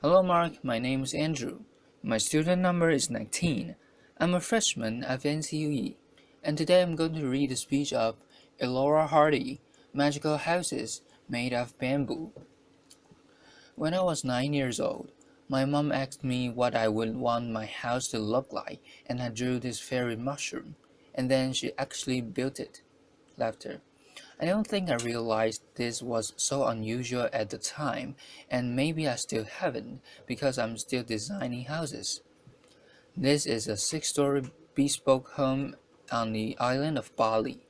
Hello, Mark. My name is Andrew. My student number is 19. I'm a freshman at NCUE, and today I'm going to read a speech of Elora Hardy, Magical Houses Made of Bamboo. When I was 9 years old, my mom asked me what I would want my house to look like, and I drew this fairy mushroom, and then she actually built it. Laughter. I don't think I realized this was so unusual at the time, and maybe I still haven't because I'm still designing houses. This is a six-story bespoke home on the island of Bali.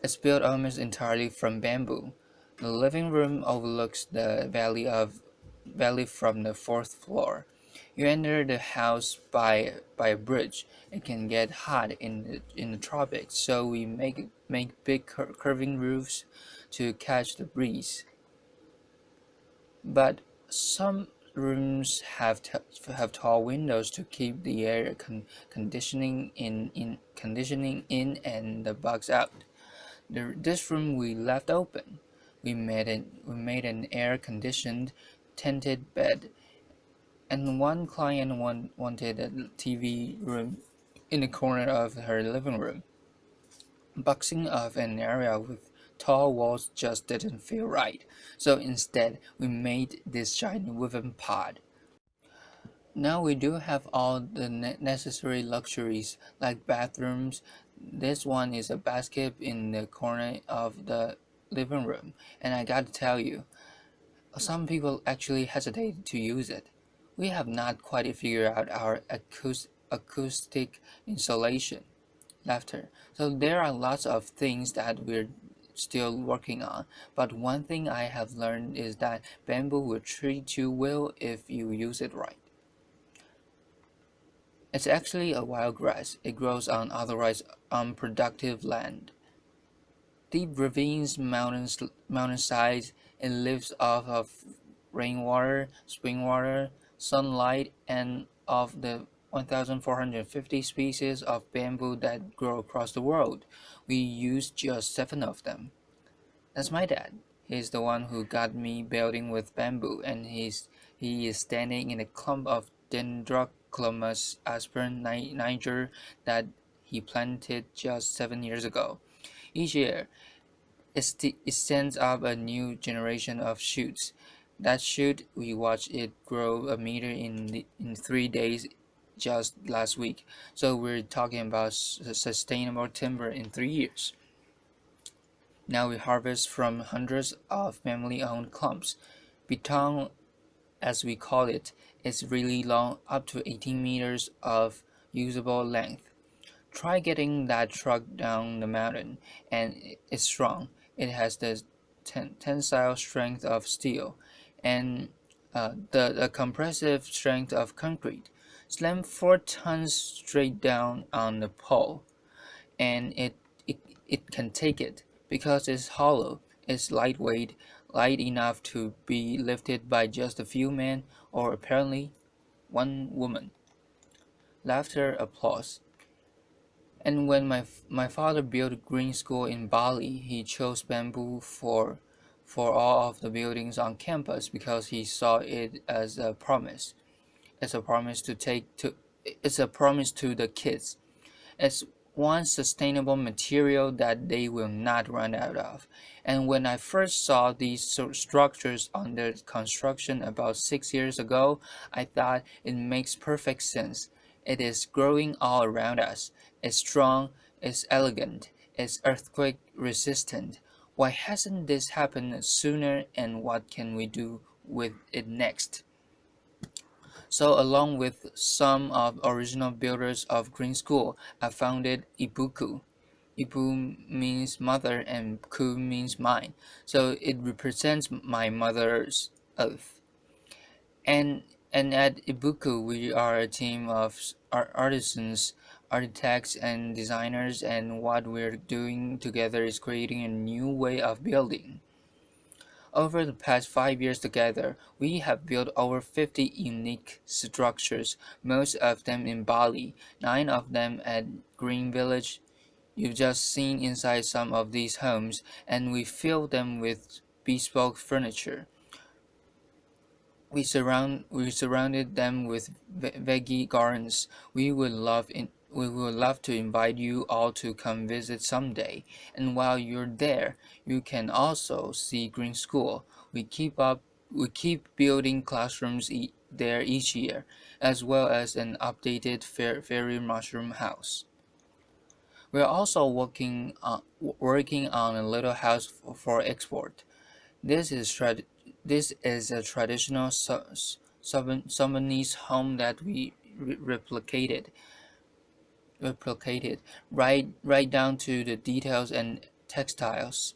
It's built almost entirely from bamboo. The living room overlooks the valley from the fourth floor. You enter the house by a bridge. It can get hot in the tropics, so we make big curving roofs to catch the breeze. But some rooms have tall windows to keep the air conditioning in and the bugs out. This room we left open. We made an air-conditioned, tinted bed, and one client wanted a TV room in the corner of her living room. Boxing off an area with tall walls just didn't feel right, so instead we made this giant woven pod. Now we do have all the necessary luxuries like bathrooms. This one is a basket in the corner of the living room, and I gotta tell you, some people actually hesitate to use it. We have not quite figured out our acoustic insulation. Laughter. So there are lots of things that we're still working on, but one thing I have learned is that bamboo will treat you well if you use it right. It's actually a wild grass. It grows on otherwise unproductive land. Deep ravines, mountainsides, it lives off of rainwater, spring water, sunlight, and of the 1,450 species of bamboo that grow across the world. We use just seven of them. That's my dad. He's the one who got me building with bamboo, and he is standing in a clump of Dendroclomus aspern niger that he planted just 7 years ago. Each year, it sends up a new generation of shoots. That shoot, we watched it grow a meter in 3 days just last week. So we're talking about sustainable timber in 3 years. Now we harvest from hundreds of family-owned clumps. Beton, as we call it, is really long, up to 18 meters of usable length. Try getting that truck down the mountain, and it's strong. It has the tensile strength of steel and the compressive strength of concrete. Slam 4 tons straight down on the pole, and it, it can take it because it's hollow. It's lightweight, light enough to be lifted by just a few men or apparently one woman. Laughter, applause. And when my father built a green school in Bali, he chose bamboo for all of the buildings on campus because he saw it as a promise. It's a promise to take to it's a promise to the kids. It's one sustainable material that they will not run out of. And when I first saw these structures under construction about 6 years ago, I thought it makes perfect sense. It is growing all around us. It's strong, it's elegant, it's earthquake resistant. Why hasn't this happened sooner, and what can we do with it next? So along with some of original builders of Green School, I founded Ibuku. Ibu means mother and Ku means mine. So it represents my mother's oath. And at Ibuku we are a team of artisans, architects and designers, and what we're doing together is creating a new way of building. Over the past 5 years together, we have built over 50 unique structures, most of them in Bali, 9 of them at Green Village. You've just seen inside some of these homes, and we fill them with bespoke furniture. We surrounded them with veggie gardens. We would love to invite you all to come visit someday. And while you're there, you can also see Green School. We keep building classrooms there each year, as well as an updated fairy mushroom house. We are also working on a little house for export. This is this is a traditional Sudanese home that we replicated right down to the details and textiles.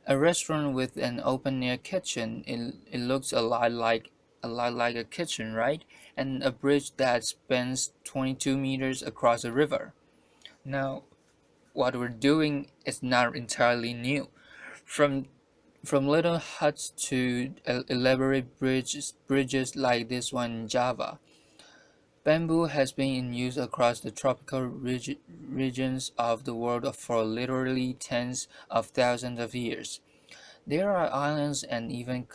A restaurant with an open air kitchen. It looks a lot like a kitchen, right? And a bridge that spans 22 meters across a river. Now, what we're doing is not entirely new. From From little huts to elaborate bridges like this one in Java, bamboo has been in use across the tropical regions of the world for literally tens of thousands of years. There are islands and even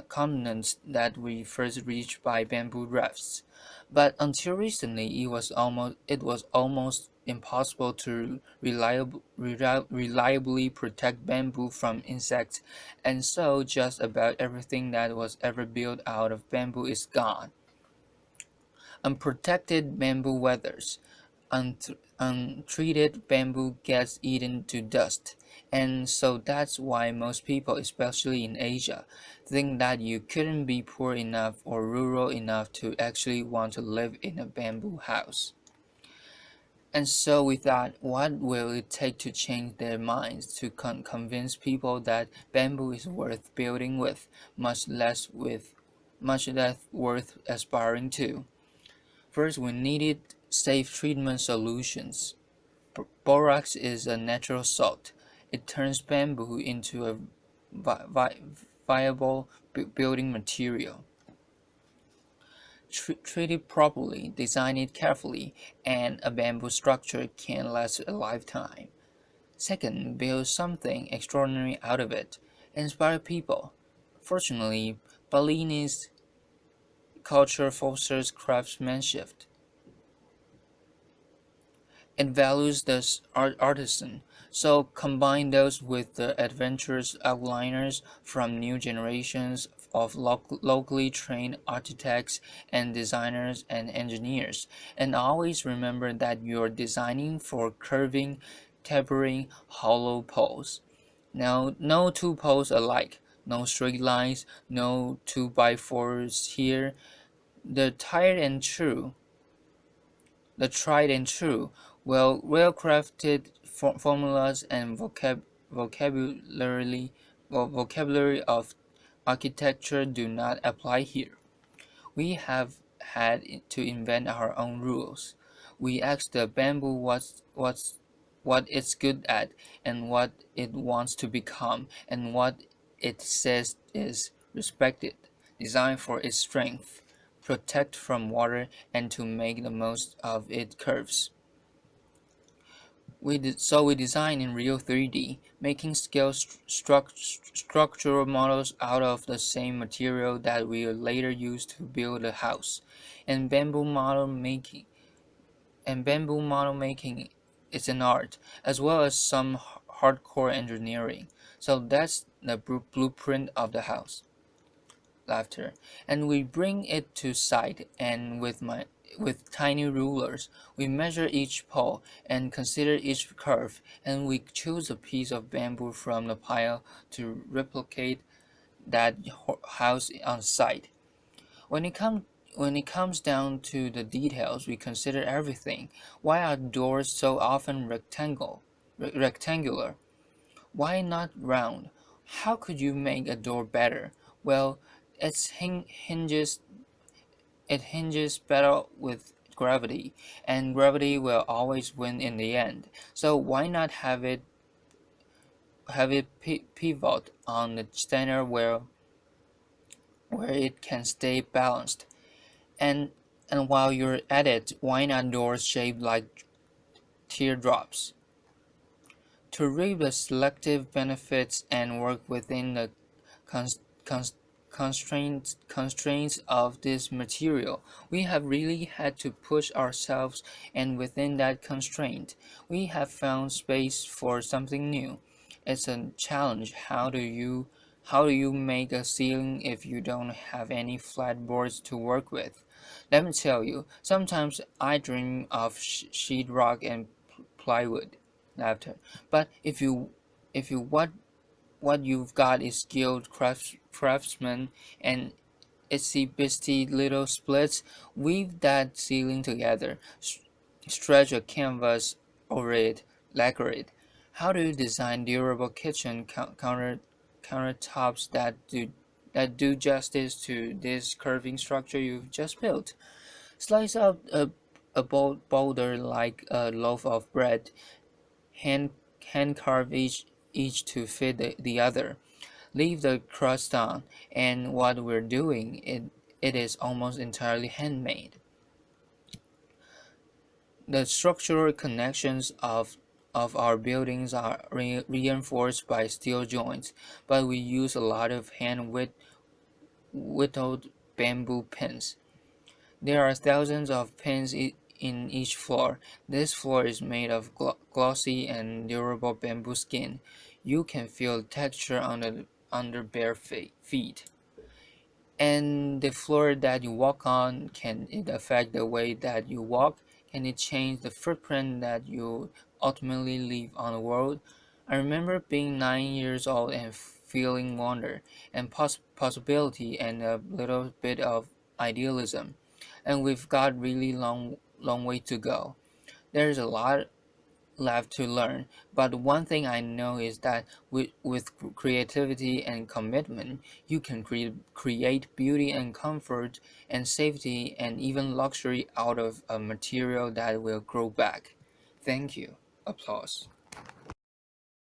continents that we first reached by bamboo rafts, but until recently it was almost impossible to reliably protect bamboo from insects, and so just about everything that was ever built out of bamboo is gone. Unprotected bamboo weathers. Untreated bamboo gets eaten to dust, and so that's why most people, especially in Asia, think that you couldn't be poor enough or rural enough to actually want to live in a bamboo house. And so we thought, what will it take to change their minds, to convince people that bamboo is worth building with, much less worth aspiring to? First, we needed safe treatment solutions. Borax is a natural salt. It turns bamboo into a viable building material. Treat it properly, design it carefully, and a bamboo structure can last a lifetime. Second, build something extraordinary out of it. Inspire people. Fortunately, Balinese culture fosters craftsmanship. It values the artisan, so combine those with the adventurous outliners from new generations of locally trained architects and designers and engineers, and always remember that you're designing for curving, tapering, hollow poles. Now, no two poles alike, no straight lines, no 2x4s here. The tired and true the tried and true, well-crafted formulas and vocabulary vocabulary of architecture do not apply here. We have had to invent our own rules. We ask the bamboo what it's good at and what it wants to become and what it says is respected, designed for its strength, protect from water, and to make the most of its curves. So we design in real 3D, making scale structural models out of the same material that we later use to build a house. And bamboo model making is an art, as well as some hardcore engineering. So that's the blueprint of the house. Laughter. And we bring it to site, and with tiny rulers, we measure each pole and consider each curve, and we choose a piece of bamboo from the pile to replicate that house on site. When it comes when it comes down to the details, we consider everything. Why are doors so often rectangular? Why not round? How could you make a door better? Well, its hinges it hinges better with gravity, and gravity will always win in the end. So why not have it pivot on the center where it can stay balanced? And and while you're at it, why not doors shaped like teardrops? To reap the selective benefits and work within the constraints of this material. We have really had to push ourselves, and within that constraint, we have found space for something new. It's a challenge. How do you make a ceiling if you don't have any flat boards to work with? Let me tell you, sometimes I dream of sheetrock and plywood. Laughter. But if you what you've got is skilled craftsmen and itsy bitsy little splits. Weave that ceiling together, stretch a canvas over it, lacquer it. How do you design durable kitchen countertops that do justice to this curving structure you've just built? Slice out a boulder like a loaf of bread, hand hand carve each to fit the other. Leave the crust on, and what we're doing, it is almost entirely handmade. The structural connections of our buildings are reinforced by steel joints, but we use a lot of whittled bamboo pins. There are thousands of pins in each floor. This floor is made of glossy and durable bamboo skin. You can feel texture under bare feet. And the floor that you walk on, can it affect the way that you walk? Can it change the footprint that you ultimately leave on the world? I remember being 9 years old and feeling wonder and possibility and a little bit of idealism. And we've got really long way to go. There's a lot left to learn. But one thing I know is that with creativity and commitment, you can create beauty and comfort and safety and even luxury out of a material that will grow back. Thank you. Applause.